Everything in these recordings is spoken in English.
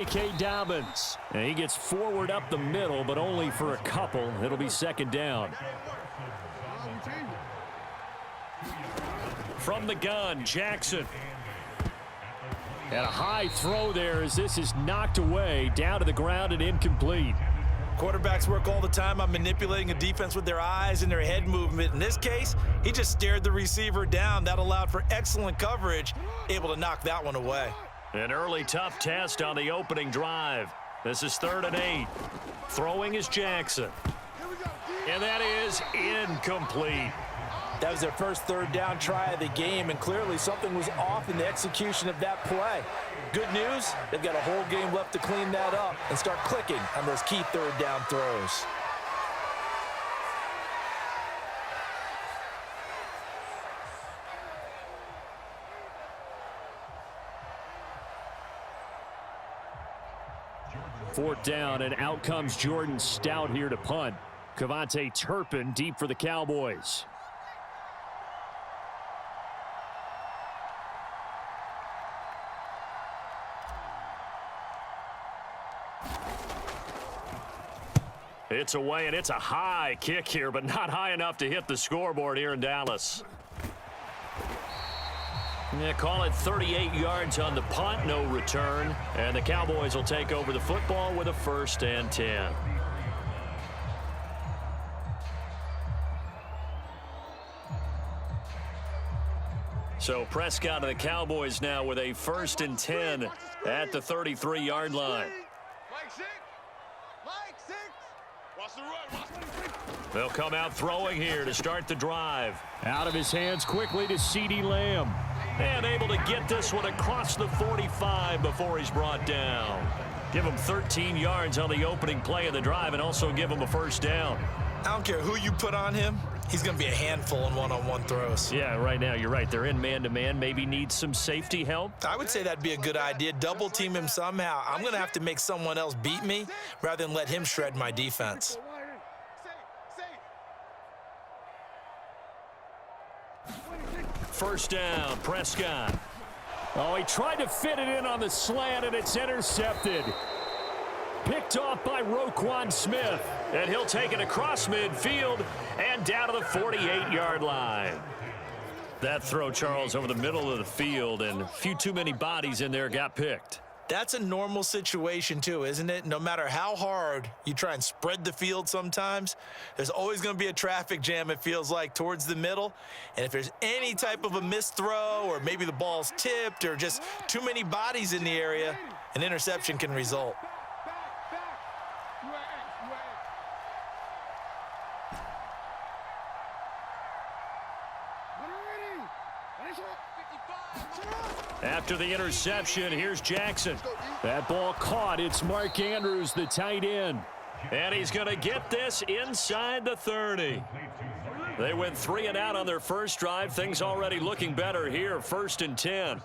J.K. Dobbins. And he gets forward up the middle, but only for a couple. It'll be second down. From the gun, Jackson. And a high throw there as this is knocked away, down to the ground and incomplete. Quarterbacks work all the time on manipulating a defense with their eyes and their head movement. In this case, he just stared the receiver down. That allowed for excellent coverage, able to knock that one away. An early tough test on the opening drive. This is 3rd and 8. Throwing is Jackson. And that is incomplete. That was their first 3rd down try of the game, and clearly something was off in the execution of that play. Good news, they've got a whole game left to clean that up and start clicking on those key 3rd down throws. Fourth down, and out comes Jordan Stout here to punt. Kevontae Turpin deep for the Cowboys. It's away, and it's a high kick here, but not high enough to hit the scoreboard here in Dallas. Yeah, call it 38 yards on the punt, no return. And the Cowboys will take over the football with a 1st and 10. So Prescott and the Cowboys now with a 1st and 10 at the 33-yard line. They'll come out throwing here to start the drive. Out of his hands quickly to CeeDee Lamb. And able to get this one across the 45 before he's brought down. Give him 13 yards on the opening play of the drive and also give him a 1st down. I don't care who you put on him. He's going to be a handful in one-on-one throws. Yeah, right now you're right. They're in man-to-man. Maybe needs some safety help. I would say that'd be a good idea. Double team him somehow. I'm going to have to make someone else beat me rather than let him shred my defense. First down, Prescott. Oh, he tried to fit it in on the slant, and it's intercepted. Picked off by Roquan Smith. And he'll take it across midfield and down to the 48-yard line. That throw, Charles, over the middle of the field, and a few too many bodies in there got picked. That's a normal situation too, isn't it? No matter how hard you try and spread the field sometimes, there's always going to be a traffic jam, it feels like, towards the middle. And if there's any type of a missed throw or maybe the ball's tipped or just too many bodies in the area, an interception can result. After the interception, here's Jackson. That ball caught. It's Mark Andrews, the tight end. And he's going to get this inside the 30. They went 3 and out on their first drive. Things already looking better here. 1st and 10.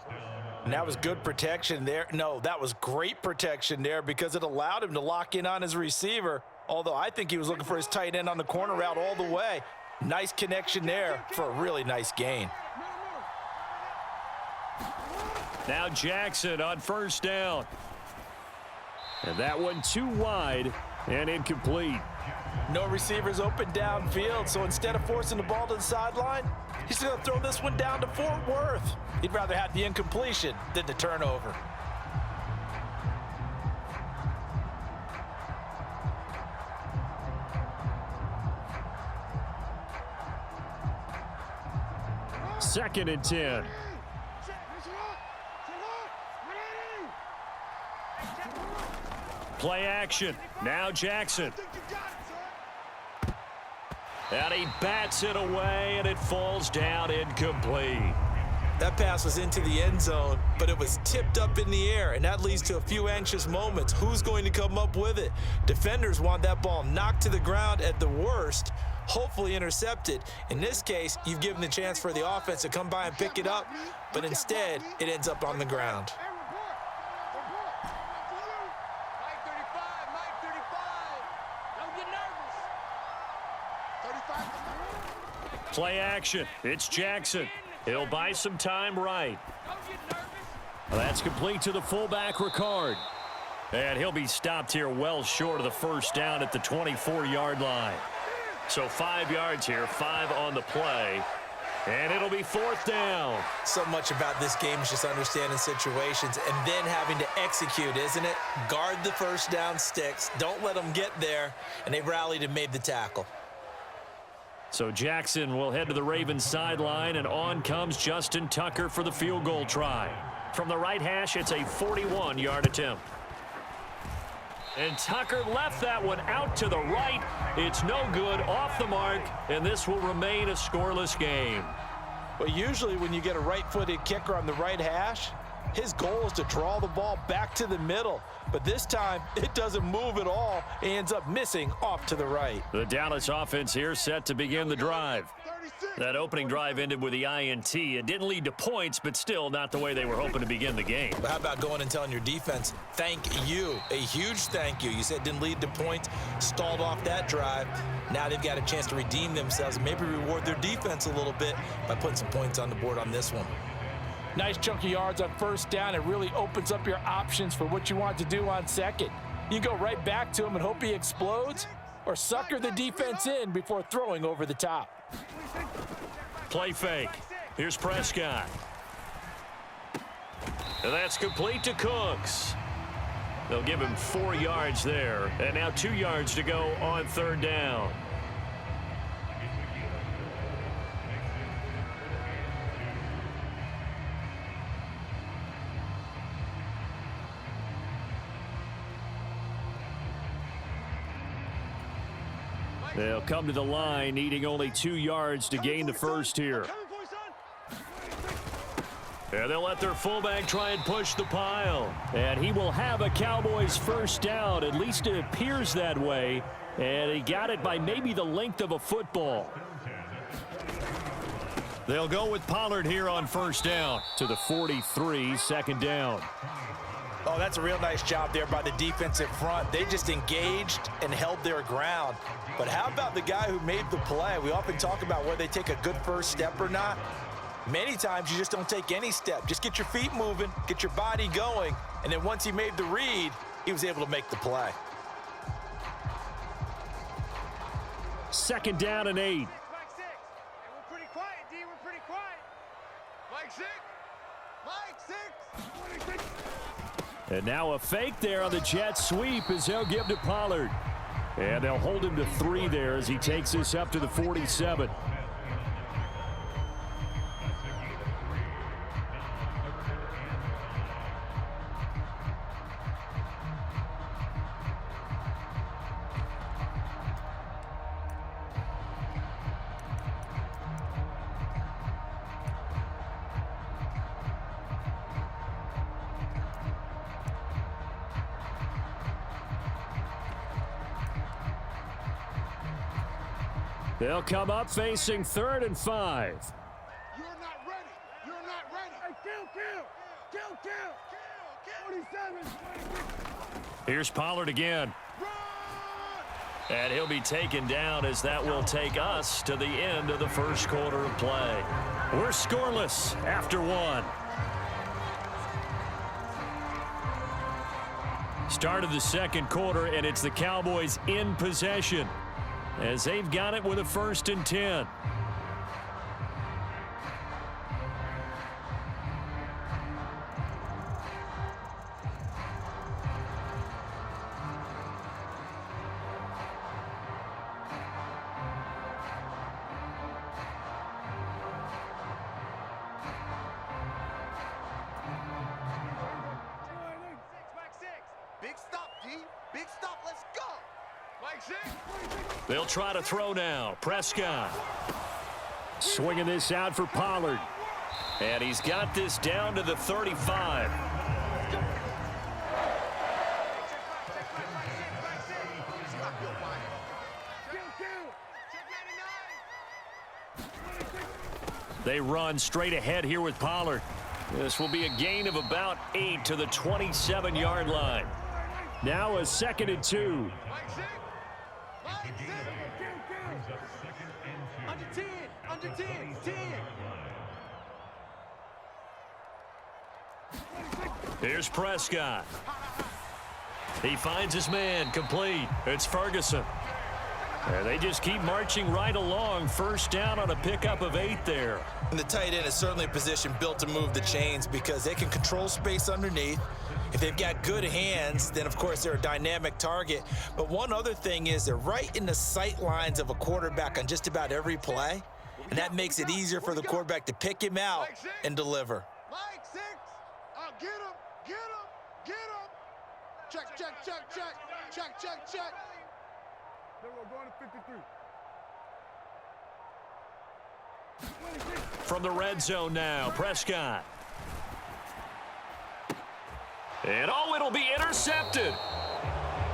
And that was good protection there. No, that was great protection there because it allowed him to lock in on his receiver. Although I think he was looking for his tight end on the corner route all the way. Nice connection there for a really nice gain. Now Jackson on 1st down. And that one too wide and incomplete. No receivers open downfield, so instead of forcing the ball to the sideline, he's going to throw this one down to Fort Worth. He'd rather have the incompletion than the turnover. Second and 10. Play action. Now Jackson. And he bats it away, and it falls down incomplete. That pass was into the end zone, but it was tipped up in the air, and that leads to a few anxious moments. Who's going to come up with it? Defenders want that ball knocked to the ground at the worst, hopefully intercepted. In this case, you've given the chance for the offense to come by and pick it up, but instead, it ends up on the ground. Play action. It's Jackson. He'll buy some time right. That's complete to the fullback, Ricard. And he'll be stopped here well short of the first down at the 24-yard line. So 5 yards here, 5 on the play. And it'll be 4th down. So much about this game is just understanding situations and then having to execute, isn't it? Guard the first down sticks. Don't let them get there. And they rallied and made the tackle. So Jackson will head to the Ravens sideline, and on comes Justin Tucker for the field goal try. From the right hash, it's a 41-yard attempt. And Tucker left that one out to the right. It's no good, off the mark, and this will remain a scoreless game. Well, usually when you get a right-footed kicker on the right hash, his goal is to draw the ball back to the middle. But this time, it doesn't move at all. He ends up missing off to the right. The Dallas offense here set to begin the drive. That opening drive ended with the INT. It didn't lead to points, but still not the way they were hoping to begin the game. But how about going and telling your defense, thank you, a huge thank you. You said it didn't lead to points, stalled off that drive. Now they've got a chance to redeem themselves and maybe reward their defense a little bit by putting some points on the board on this one. Nice chunk of yards on first down. It really opens up your options for what you want to do on second. You go right back to him and hope he explodes, or sucker the defense in before throwing over the top. Play fake. Here's Prescott. And that's complete to Cooks. They'll give him 4 yards there. And now 2 yards to go on 3rd down. They'll come to the line, needing only 2 yards to gain the first here. And they'll let their fullback try and push the pile. And he will have a Cowboys first down. At least it appears that way. And he got it by maybe the length of a football. They'll go with Pollard here on first down to the 43, 2nd down. Oh, that's a real nice job there by the defensive front. They just engaged and held their ground. But how about the guy who made the play? We often talk about whether they take a good first step or not. Many times you just don't take any step. Just get your feet moving, get your body going, and then once he made the read, he was able to make the play. 2nd down and 8. Mike 6. Hey, we're pretty quiet, D. We're pretty quiet. Mike 6. Mike 6. And now a fake there on the jet sweep as they'll give to Pollard. And they'll hold him to 3 there as he takes this up to the 47. They'll come up facing 3rd and 5. You're not ready. You're not ready. Hey, kill. 47. Here's Pollard again. Run! And he'll be taken down as that will take us to the end of the first quarter of play. We're scoreless after 1. Start of the 2nd quarter, and it's the Cowboys in possession as they've got it with a 1st and 10. Big stop, D. Big stop. Let's go. Mike 6. They'll try to throw now. Prescott swinging this out for Pollard. And he's got this down to the 35. They run straight ahead here with Pollard. This will be a gain of about 8 to the 27-yard line. Now a 2nd and 2. Under 10. 10. Here's Prescott. He finds his man, complete. It's Ferguson. And they just keep marching right along. First down on a pickup of 8 there. And the tight end is certainly a position built to move the chains because they can control space underneath. If they've got good hands, then of course they're a dynamic target. But one other thing is they're right in the sight lines of a quarterback on just about every play. And that makes it easier for the quarterback to pick him out and deliver. Mike 6. Get him. Get him. Get him. Check, check, check, check. Check, check, check. Then we're going to 53. From the red zone now, Prescott. And it'll be intercepted.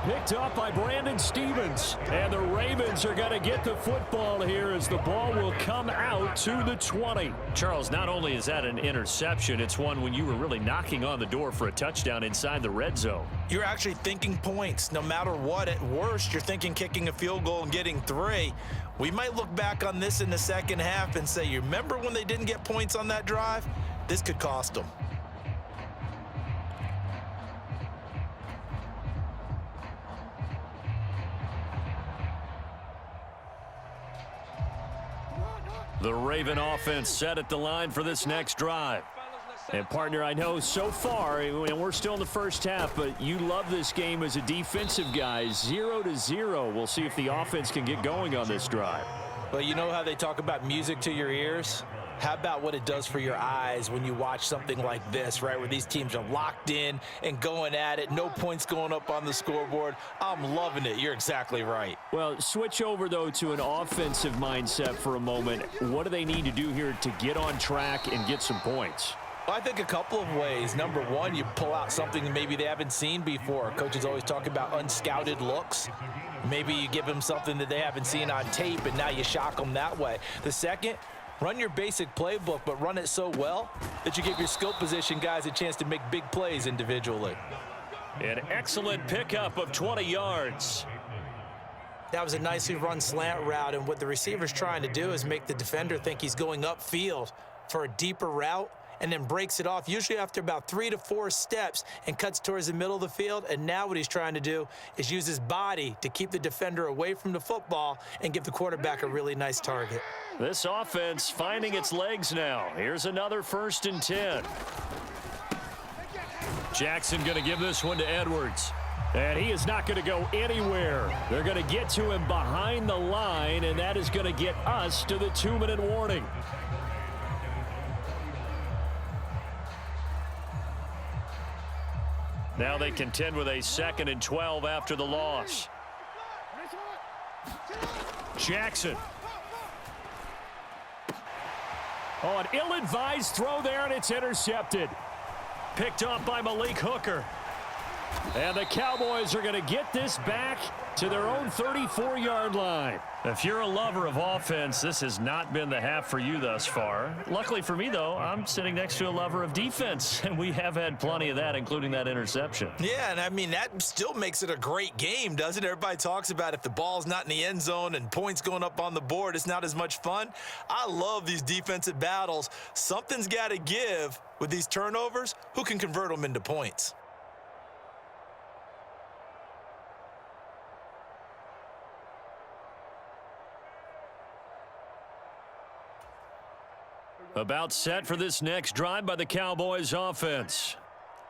Picked up by Brandon Stevens. And the Ravens are going to get the football here as the ball will come out to the 20. Charles, not only is that an interception, it's one when you were really knocking on the door for a touchdown inside the red zone. You're actually thinking points. No matter what, at worst, you're thinking kicking a field goal and getting 3. We might look back on this in the second half and say, you remember when they didn't get points on that drive? This could cost them. The Raven offense set at the line for this next drive. And, partner, I know so far, and we're still in the first half, but you love this game as a defensive guy. 0-0. We'll see if the offense can get going on this drive. Well, you know how they talk about music to your ears? How about what it does for your eyes when you watch something like this, right, where these teams are locked in and going at it, no points going up on the scoreboard? I'm loving it. You're exactly right. Well, switch over, though, to an offensive mindset for a moment. What do they need to do here to get on track and get some points? Well, I think a couple of ways. Number one, you pull out something maybe they haven't seen before. Coaches always talk about unscouted looks. Maybe you give them something that they haven't seen on tape, and now you shock them that way. The second, run your basic playbook, but run it so well that you give your skill position guys a chance to make big plays individually. An excellent pickup of 20 yards. That was a nicely run slant route, and what the receiver's trying to do is make the defender think he's going upfield for a deeper route, and then breaks it off, usually after about 3 to 4 steps, and cuts towards the middle of the field. And now what he's trying to do is use his body to keep the defender away from the football and give the quarterback a really nice target. This offense finding its legs now. Here's another 1st and 10. Jackson going to give this one to Edwards. And he is not going to go anywhere. They're going to get to him behind the line, and that is going to get us to the 2-minute warning. Now they contend with a 2nd and 12 after the loss. Jackson. Oh, an ill-advised throw there, and it's intercepted. Picked off by Malik Hooker. And the Cowboys are going to get this back to their own 34-yard line. If you're a lover of offense, this has not been the half for you thus far. Luckily for me, though, I'm sitting next to a lover of defense, and we have had plenty of that, including that interception. Yeah, and I mean, that still makes it a great game, doesn't it? Everybody talks about if the ball's not in the end zone and points going up on the board, it's not as much fun. I love these defensive battles. Something's got to give with these turnovers. Who can convert them into points? About set for this next drive by the Cowboys offense.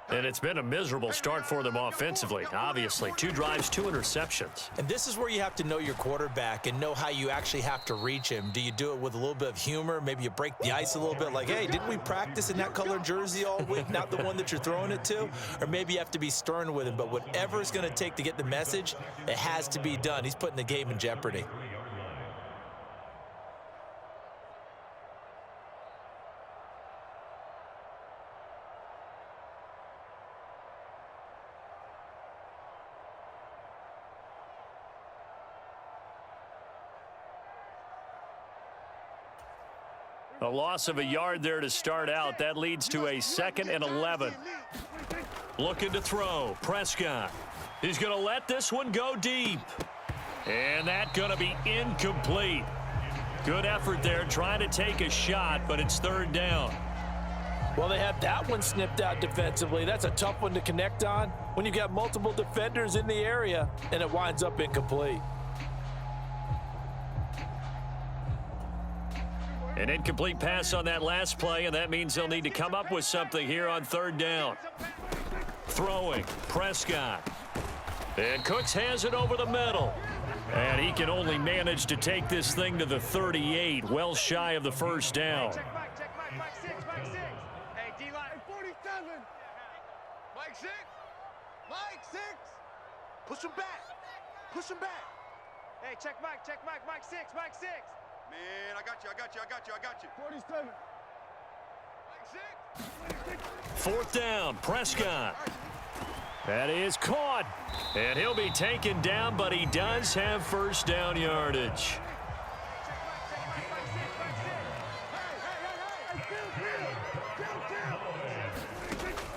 And it's been a miserable start for them offensively. Obviously, 2 drives, 2 interceptions. And this is where you have to know your quarterback and know how you actually have to reach him. Do you do it with a little bit of humor? Maybe you break the ice a little bit like, hey, didn't we practice in that color jersey all week, not the one that you're throwing it to? Or maybe you have to be stern with him. But whatever it's going to take to get the message, it has to be done. He's putting the game in jeopardy. A loss of a yard there to start out. That leads to a 2nd and 11. Looking to throw. Prescott. He's going to let this one go deep. And that's going to be incomplete. Good effort there trying to take a shot, but it's 3rd down. Well, they have that one snipped out defensively. That's a tough one to connect on when you've got multiple defenders in the area, and it winds up incomplete. An incomplete pass on that last play, and that means they'll need to come up with something here on third down. Throwing, Prescott. And Cooks has it over the middle. And he can only manage to take this thing to the 38, well shy of the first down. Check Mike 6. Hey, D-line. 47. Mike 6. Mike 6. Push him back. Hey, check Mike 6. Man, I got you. 47. Mike 6. Fourth down, Prescott. That is caught. And he'll be taken down, but he does have first down yardage.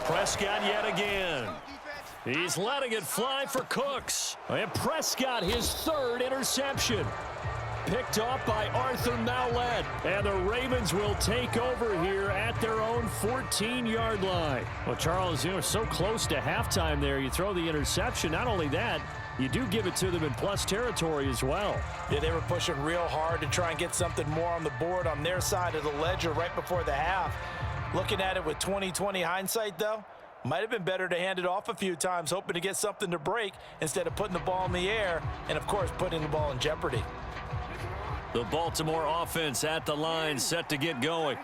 Prescott yet again. He's letting it fly for Cooks. And Prescott, his third interception. Picked off by Arthur Maulet. And the Ravens will take over here at their own 14-yard line. Well, Charles, so close to halftime there. You throw the interception. Not only that, you do give it to them in plus territory as well. Yeah, they were pushing real hard to try and get something more on the board on their side of the ledger right before the half. Looking at it with 20/20 hindsight, though, might have been better to hand it off a few times, hoping to get something to break instead of putting the ball in the air and, of course, putting the ball in jeopardy. The Baltimore offense at the line, set to get going.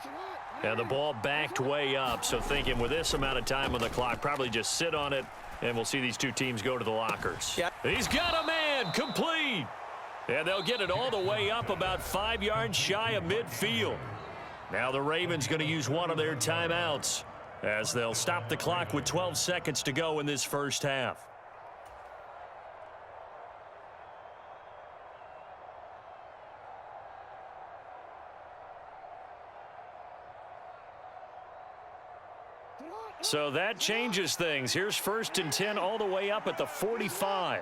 And the ball backed way up, so thinking with this amount of time on the clock, probably just sit on it, and we'll see these two teams go to the lockers. Yeah. He's got a man, complete. And they'll get it all the way up about 5 yards shy of midfield. Now the Ravens going to use one of their timeouts as they'll stop the clock with 12 seconds to go in this first half. So that changes things. Here's 1st and 10 all the way up at the 45.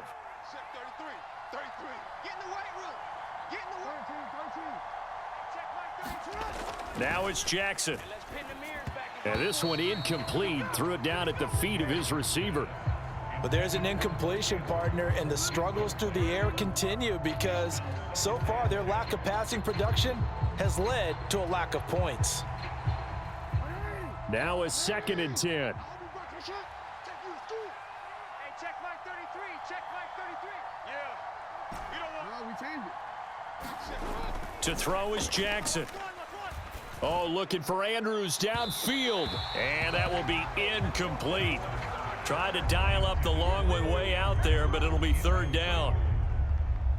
Check 33. Get in the weight room. Get in the weight room. Check Mike 32. Now it's Jackson. And this one incomplete. Threw it down at the feet of his receiver. But there's an incompletion, partner, and the struggles through the air continue because so far their lack of passing production has led to a lack of points. Now it's 2nd and 10. Hey, check Mike 33. Check Mike 33. Yeah. We don't want. We changed it. To throw is Jackson. Oh, looking for Andrews downfield. And that will be incomplete. Tried to dial up the long one way out there, but it'll be 3rd down.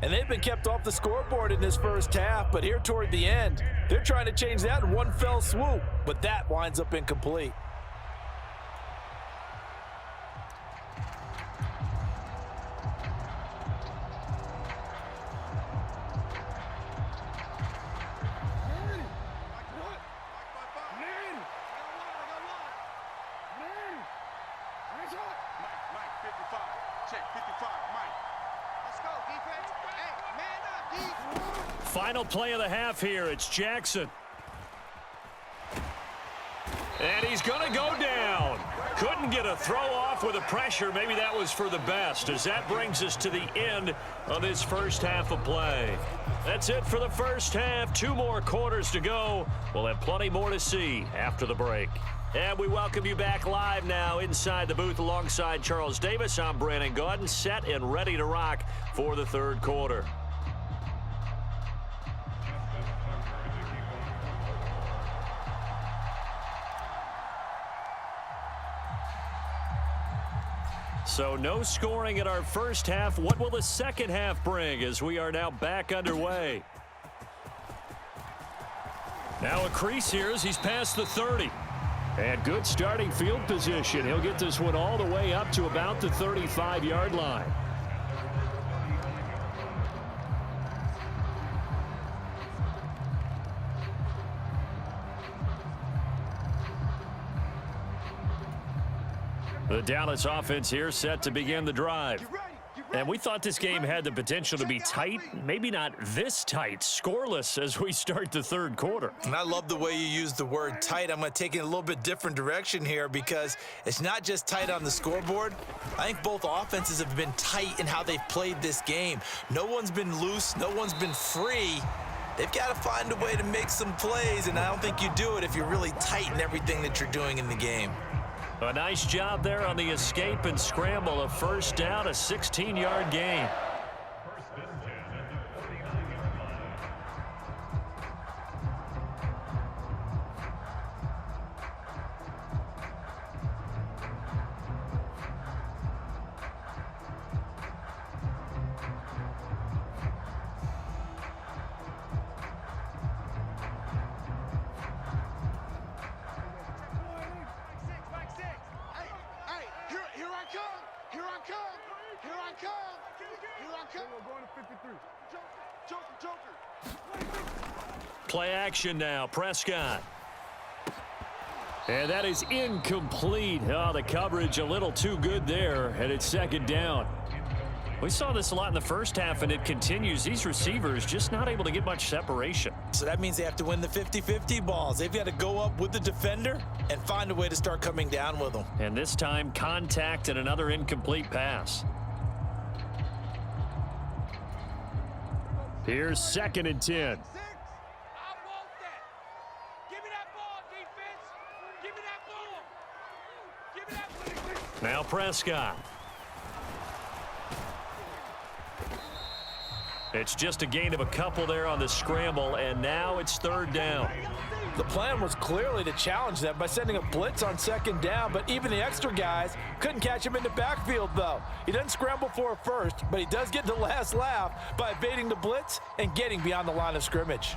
And they've been kept off the scoreboard in this first half, but here toward the end, they're trying to change that in one fell swoop, but that winds up incomplete. Mike, 55. Check 55, Mike. Let's go, defense. Hey, man up, defense. Final play of the half here. It's Jackson. And he's going to go down. Couldn't get a throw off with the pressure. Maybe that was for the best, as that brings us to the end of this first half of play. That's it for the first half. 2 more quarters to go. We'll have plenty more to see after the break. And we welcome you back live now inside the booth alongside Charles Davis. I'm Brandon Gaudin, set and ready to rock for the 3rd quarter. So no scoring in our first half. What will the second half bring as we are now back underway? Now a crease here as he's past the 30. And good starting field position. He'll get this one all the way up to about the 35-yard line. The Dallas offense here set to begin the drive. Get ready. And we thought this game had the potential to be tight, maybe not this tight, scoreless as we start the third quarter. And I love the way you use the word tight. I'm going to take it in a little bit different direction here because it's not just tight on the scoreboard. I think both offenses have been tight in how they've played this game. No one's been loose. No one's been free. They've got to find a way to make some plays, and I don't think you do it if you're really tight in everything that you're doing in the game. A nice job there on the escape and scramble. A first down, a 16-yard gain. Play action now, Prescott. And that is incomplete. Oh, the coverage a little too good there, and it's second down. We saw this a lot in the first half, and it continues. These receivers just not able to get much separation. So that means they have to win the 50-50 balls. They've got to go up with the defender and find a way to start coming down with them. And this time, contact and another incomplete pass. Here's 2nd and 10. Now Prescott. It's just a gain of a couple there on the scramble, and now it's 3rd down. The plan was clearly to challenge them by sending a blitz on 2nd down, but even the extra guys couldn't catch him in the backfield, though. He doesn't scramble for a first, but he does get the last laugh by evading the blitz and getting beyond the line of scrimmage.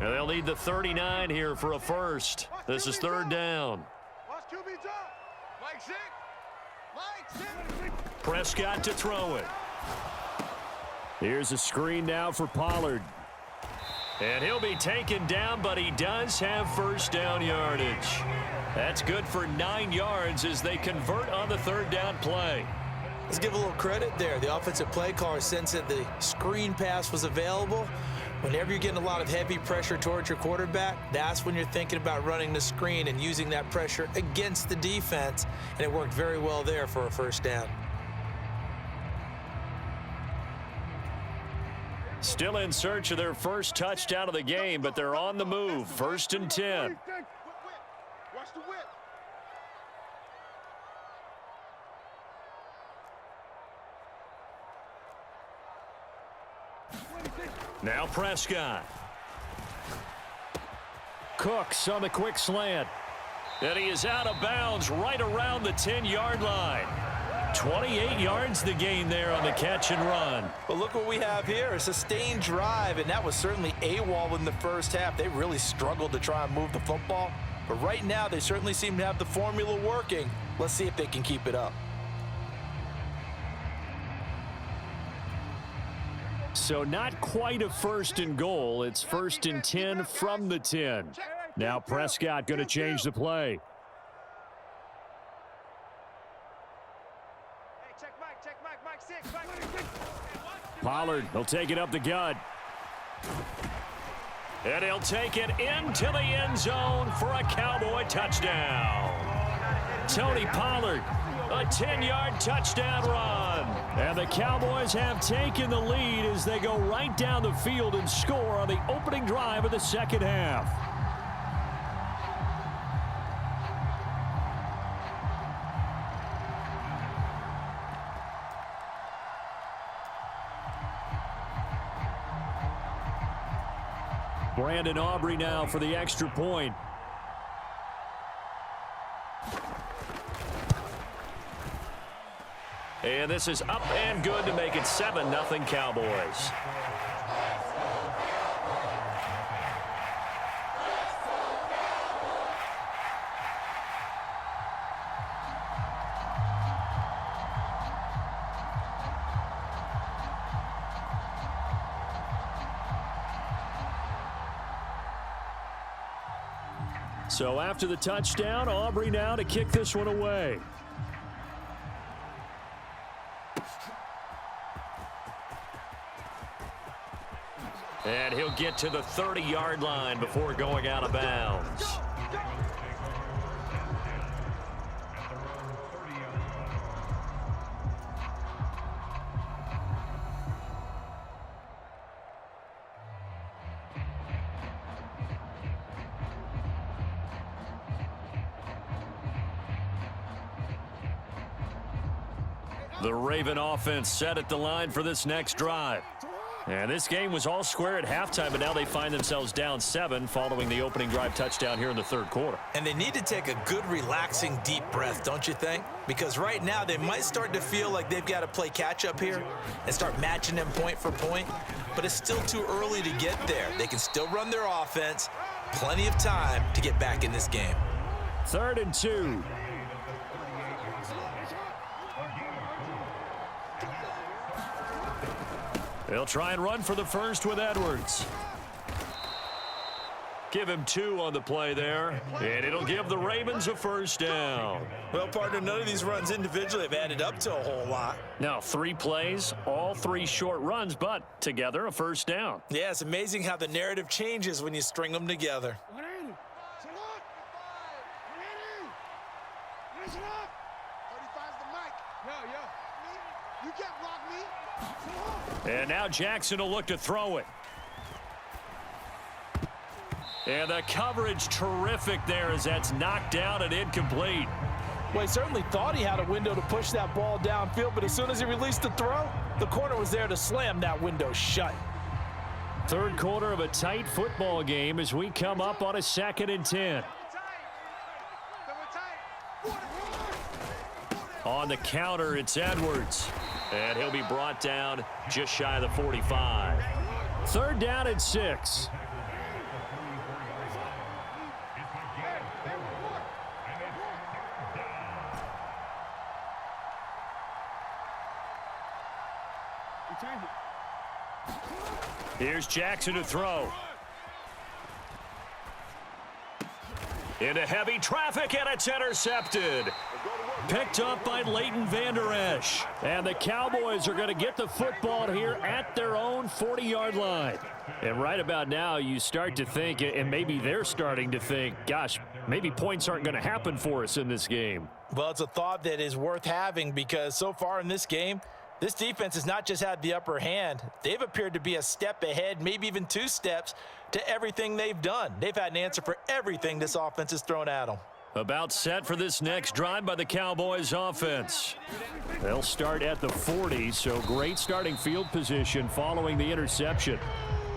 And they'll need the 39 here for a first. This is 3rd down. Prescott to throw it. Here's a screen now for Pollard. And he'll be taken down, but he does have first down yardage. That's good for 9 yards as they convert on the 3rd down play. Let's give a little credit there. The offensive play caller sensed that the screen pass was available. Whenever you're getting a lot of heavy pressure towards your quarterback, that's when you're thinking about running the screen and using that pressure against the defense. And it worked very well there for a first down. Still in search of their first touchdown of the game, but they're on the move. 1st and 10. Watch the whip. Now Prescott. Cooks on the quick slant. And he is out of bounds right around the 10-yard line. 28 yards the gain there on the catch and run. But look what we have here, a sustained drive, and that was certainly AWOL in the first half. They really struggled to try and move the football. But right now, they certainly seem to have the formula working. Let's see if they can keep it up. So not quite a 1st and goal. It's 1st and 10 from the 10. Now Prescott going to change the play. Pollard, he'll take it up the gut. And he'll take it into the end zone for a Cowboy touchdown. Tony Pollard, a 10-yard touchdown run. And the Cowboys have taken the lead as they go right down the field and score on the opening drive of the second half. Brandon Aubrey now for the extra point. And this is up and good to make it 7-0 Cowboys. So after the touchdown, Aubrey now to kick this one away. And he'll get to the 30-yard line before going out of bounds. The Raven offense set at the line for this next drive. And this game was all square at halftime, but now they find themselves down 7 following the opening drive touchdown here in the third quarter. And they need to take a good, relaxing, deep breath, don't you think? Because right now they might start to feel like they've got to play catch-up here and start matching them point for point. But it's still too early to get there. They can still run their offense. Plenty of time to get back in this game. 3rd and 2. They'll try and run for the first with Edwards. Give him 2 on the play there, and it'll give the Ravens a first down. Well, partner, none of these runs individually have added up to a whole lot. Now, 3 plays, all 3 short runs, but together a first down. Yeah, it's amazing how the narrative changes when you string them together. You can't block me. And now Jackson will look to throw it. And the coverage terrific there as that's knocked down and incomplete. Well, he certainly thought he had a window to push that ball downfield, but as soon as he released the throw, the corner was there to slam that window shut. Third quarter of a tight football game as we come up on a 2nd and 10. On the counter, it's Edwards. And he'll be brought down just shy of the 45. 3rd down and 6. Here's Jackson to throw. Into heavy traffic, and it's intercepted. Picked up by Leighton Vander Esch. And the Cowboys are going to get the football here at their own 40-yard line. And right about now, you start to think, and maybe they're starting to think, gosh, maybe points aren't going to happen for us in this game. Well, it's a thought that is worth having because so far in this game, this defense has not just had the upper hand. They've appeared to be a step ahead, maybe even 2 steps to everything they've done. They've had an answer for everything this offense has thrown at them. About set for this next drive by the Cowboys offense. They'll start at the 40, so great starting field position following the interception.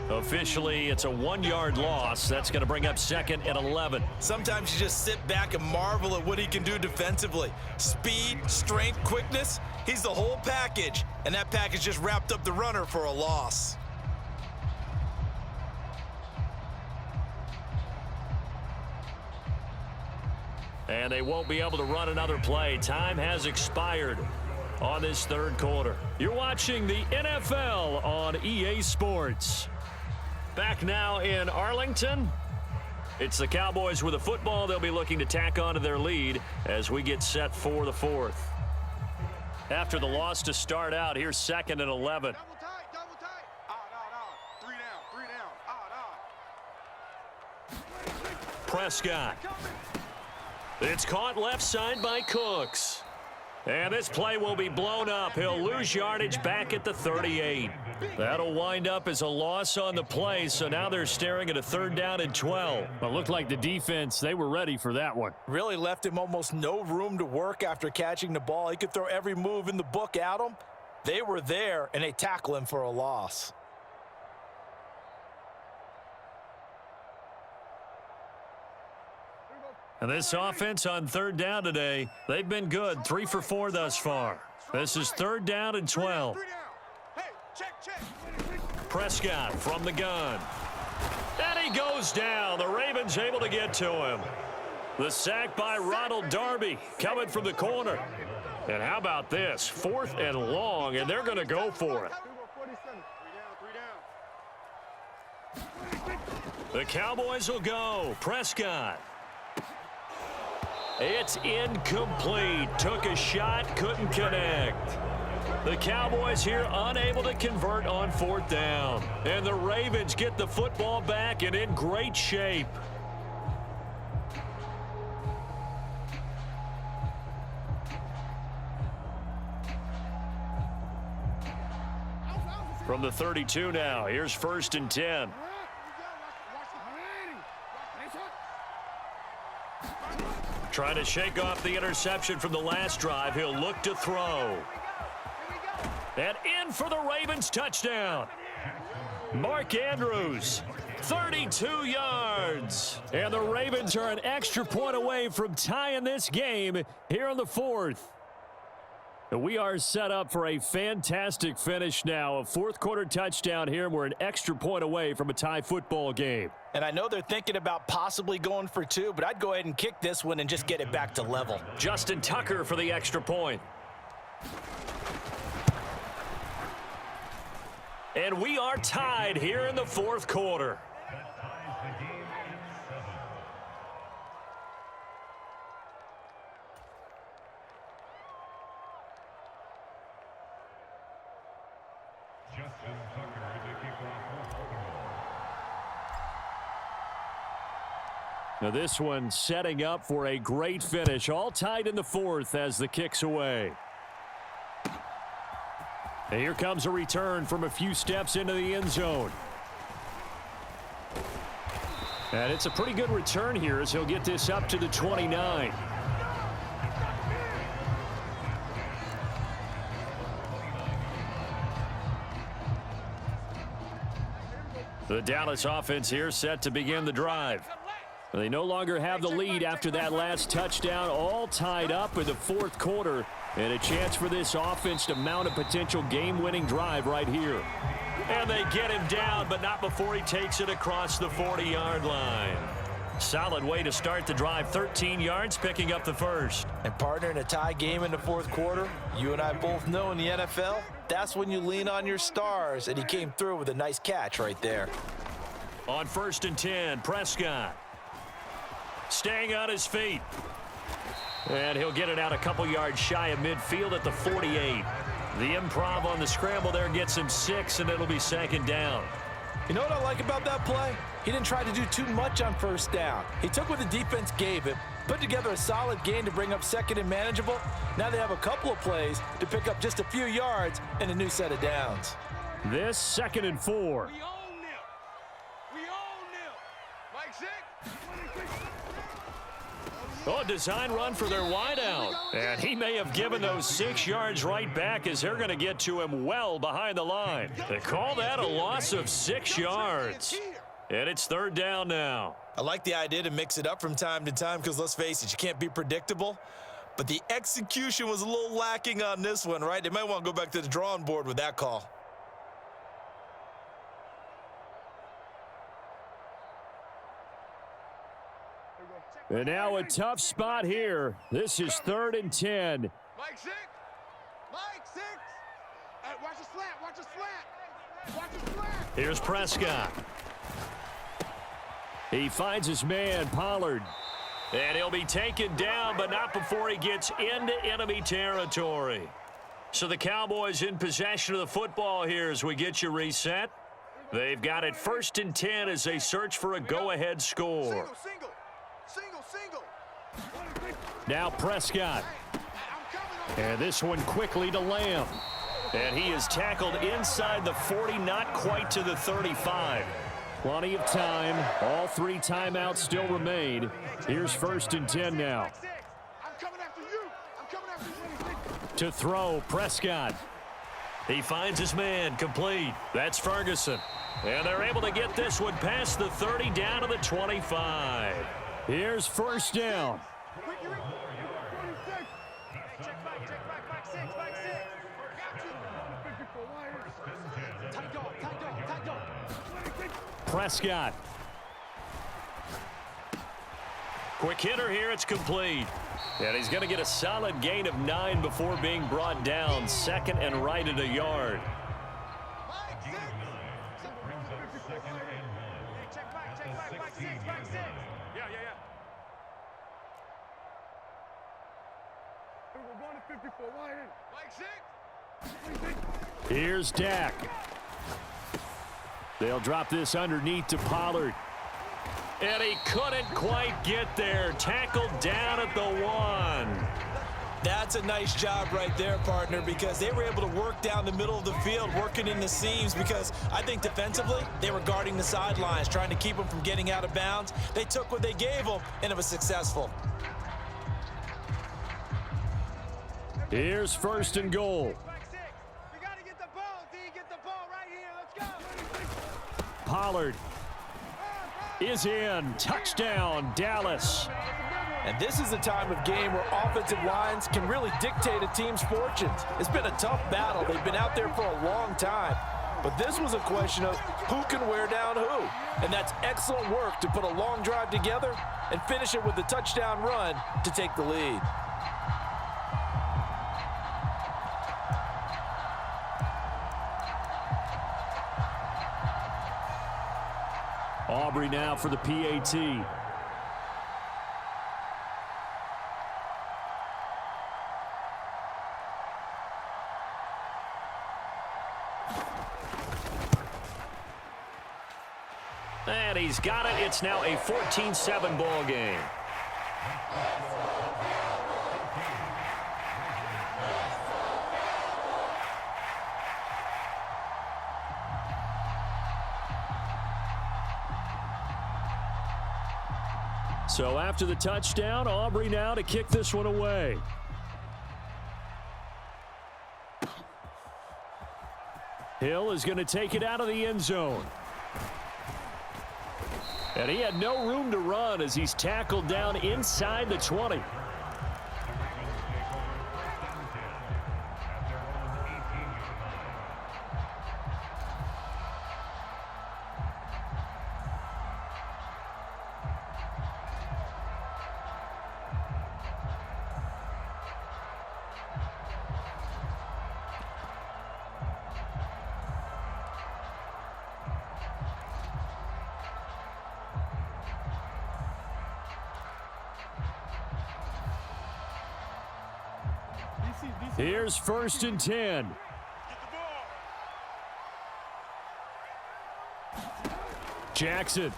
Officially, it's a 1-yard loss. That's going to bring up 2nd and 11. Sometimes you just sit back and marvel at what he can do defensively. Speed, strength, quickness, he's the whole package. And that package just wrapped up the runner for a loss. And they won't be able to run another play. Time has expired on this third quarter. You're watching the NFL on EA Sports. Back now in Arlington. It's the Cowboys with the football. They'll be looking to tack on to their lead as we get set for the 4th. After the loss to start out, here's 2nd and 11. Double tight. No. 3 down. Prescott. It's caught left side by Cooks. And this play will be blown up. He'll lose yardage back at the 38. That'll wind up as a loss on the play, so now they're staring at a 3rd down and 12. It looked like the defense, they were ready for that one. Really left him almost no room to work after catching the ball. He could throw every move in the book at him. They were there, and they tackle him for a loss. And this offense on 3rd down today, they've been good. 3 for 4 thus far. This is 3rd down and 12. Hey, check. Prescott from the gun. And he goes down. The Ravens able to get to him. The sack by Ronald Darby coming from the corner. And how about this? 4th and long, and they're going to go for it. 3 down. The Cowboys will go. Prescott. It's incomplete. Took a shot, couldn't connect. The Cowboys here unable to convert on 4th down. And the Ravens get the football back and in great shape. From the 32 now, here's 1st and 10. Trying to shake off the interception from the last drive. He'll look to throw. And in for the Ravens touchdown. Mark Andrews, 32 yards. And the Ravens are an extra point away from tying this game here in the 4th. We are set up for a fantastic finish now. A 4th quarter touchdown here, and we're an extra point away from a tie football game. And I know they're thinking about possibly going for 2, but I'd go ahead and kick this one and just get it back to level. Justin Tucker for the extra point. And we are tied here in the 4th quarter. Now this one setting up for a great finish. All tied in the 4th as the kick's away. And here comes a return from a few steps into the end zone. And it's a pretty good return here as he'll get this up to the 29. The Dallas offense here set to begin the drive. They no longer have the lead after that last touchdown, all tied up in the 4th quarter, and a chance for this offense to mount a potential game-winning drive right here. And they get him down, but not before he takes it across the 40-yard line. Solid way to start the drive, 13 yards, picking up the first. And partner, in a tie game in the 4th quarter, you and I both know in the NFL, that's when you lean on your stars, and he came through with a nice catch right there. On 1st and 10, Prescott. Staying on his feet. And he'll get it out a couple yards shy of midfield at the 48. The improv on the scramble there gets him 6, and it'll be 2nd down. You know what I like about that play? He didn't try to do too much on 1st down. He took what the defense gave him, put together a solid gain to bring up 2nd and manageable. Now they have a couple of plays to pick up just a few yards and a new set of downs. This 2nd and 4. We own them. We own them. Mike 6. Oh, design run for their wideout. And he may have given those 6 yards right back as they're going to get to him well behind the line. They call that a loss of 6 yards. And it's 3rd down now. I like the idea to mix it up from time to time because, let's face it, you can't be predictable. But the execution was a little lacking on this one, right? They might want to go back to the drawing board with that call. And now a tough spot here. This is 3rd and 10. Mike 6. Mike 6. Watch the slant. Watch the slant. Watch the slant. Here's Prescott. He finds his man, Pollard. And he'll be taken down, but not before he gets into enemy territory. So the Cowboys in possession of the football here as we get you reset. They've got it 1st and 10 as they search for a go-ahead score. Single. Now Prescott. And this one quickly to Lamb. And he is tackled inside the 40, not quite to the 35. Plenty of time. All 3 timeouts still remain. Here's 1st and 10 now. I'm coming after you. I'm coming after you. To throw, Prescott. He finds his man, complete. That's Ferguson. And they're able to get this one past the 30 down to the 25. Here's 1st down. Prescott. Quick hitter here, it's complete. And he's going to get a solid gain of 9 before being brought down. 2nd and right at a yard. We're going to 54. Wide in. Mike 6. Here's Dak. They'll drop this underneath to Pollard. And he couldn't quite get there. Tackled down at the 1. That's a nice job right there, partner, because they were able to work down the middle of the field, working in the seams, because I think defensively they were guarding the sidelines, trying to keep them from getting out of bounds. They took what they gave them, and it was successful. Here's 1st and goal. Mike 6. We got to get the ball, D. Get the ball right here. Let's go. Pollard is in. Touchdown, Dallas. And this is a time of game where offensive lines can really dictate a team's fortunes. It's been a tough battle. They've been out there for a long time. But this was a question of who can wear down who. And that's excellent work to put a long drive together and finish it with a touchdown run to take the lead. Aubrey now for the PAT. And he's got it. It's now a 14-7 ball game. So after the touchdown, Aubrey now to kick this one away. Hill is going to take it out of the end zone. And he had no room to run as he's tackled down inside the 20. Here's 1st and 10. Jackson.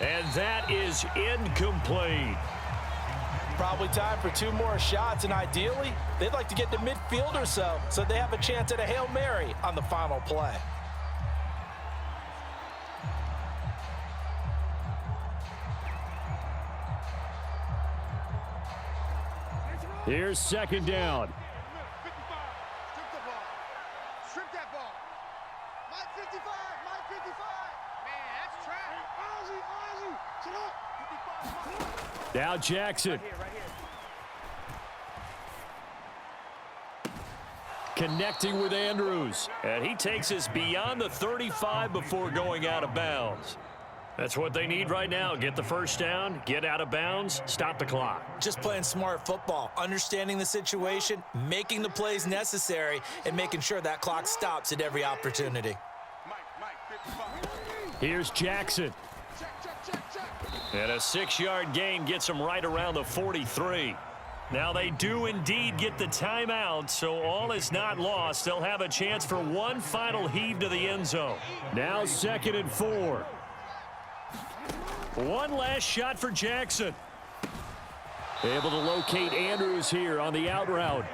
And that is incomplete. Probably time for 2 more shots, and ideally, they'd like to get to midfield or so they have a chance at a Hail Mary on the final play. Here's 2nd down. 55. Strip the ball. Strip that ball. Mike 55. Mike 55. Man, that's trash. Ozzy. Sit up. 55. Now Jackson. Right here. Connecting with Andrews. And he takes us beyond the 35 before going out of bounds. That's what they need right now. Get the first down, get out of bounds, stop the clock. Just playing smart football, understanding the situation, making the plays necessary, and making sure that clock stops at every opportunity. Mike 55. Here's Jackson. Check. And a 6-yard gain gets him right around the 43. Now they do indeed get the timeout, so all is not lost. They'll have a chance for one final heave to the end zone. Now 2nd and 4. One last shot for Jackson. Able to locate Andrews here on the out route.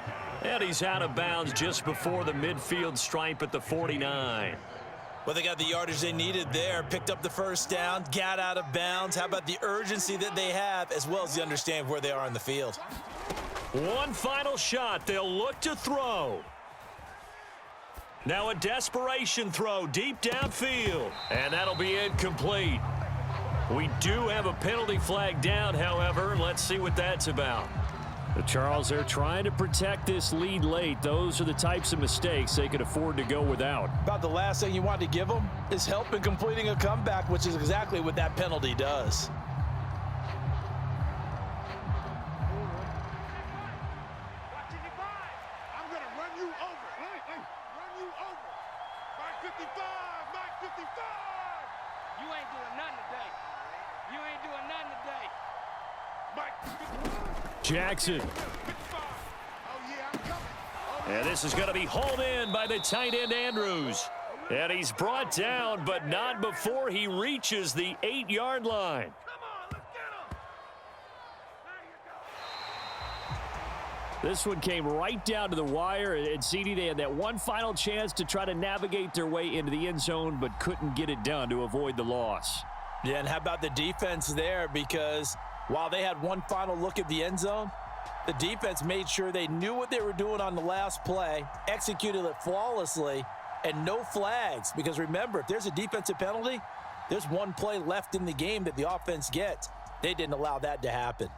And he's out of bounds just before the midfield stripe at the 49. Well, they got the yardage they needed there, picked up the first down, got out of bounds. How about the urgency that they have, as well as the understand where they are in the field? One final shot. They'll look to throw. Now a desperation throw deep downfield. And that'll be incomplete. We do have a penalty flag down, however. Let's see what that's about. The Charles, they're trying to protect this lead late. Those are the types of mistakes they could afford to go without. About the last thing you want to give them is help in completing a comeback, which is exactly what that penalty does. I'm going to run you over. Run you over. Mike 55. Mike 55. You ain't doing nothing today. You ain't doing nothing today. Jackson. Oh, yeah, I'm coming. Oh, And this is going to be hauled in by the tight end, Andrews. And he's brought down, but not before he reaches the 8-yard line. This one came right down to the wire, and CD, they had that one final chance to try to navigate their way into the end zone, but couldn't get it done to avoid the loss. Yeah, and how about the defense there? Because while they had one final look at the end zone, the defense made sure they knew what they were doing on the last play, executed it flawlessly, and no flags. Because remember, if there's a defensive penalty, there's one play left in the game that the offense gets. They didn't allow that to happen.